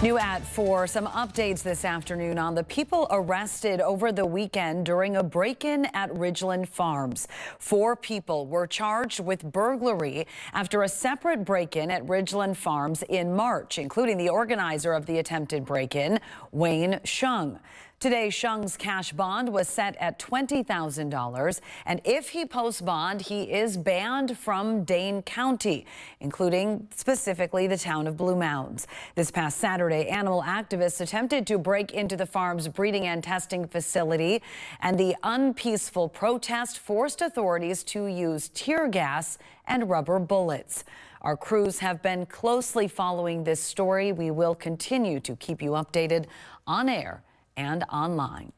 New at 4, some updates this afternoon on the people arrested over the weekend during a break-in at Ridglan Farms. 4 people were charged with burglary after a separate break-in at Ridglan Farms in March, including the organizer of the attempted break-in, Wayne Shung. Today, Shung's cash bond was set at $20,000, and if he posts bond, he is banned from Dane County, including specifically the Town of Blue Mounds. This past Saturday, animal activists attempted to break into the farm's breeding and testing facility, and the unpeaceful protest forced authorities to use tear gas and rubber bullets. Our crews have been closely following this story. We will continue to keep you updated on air and online.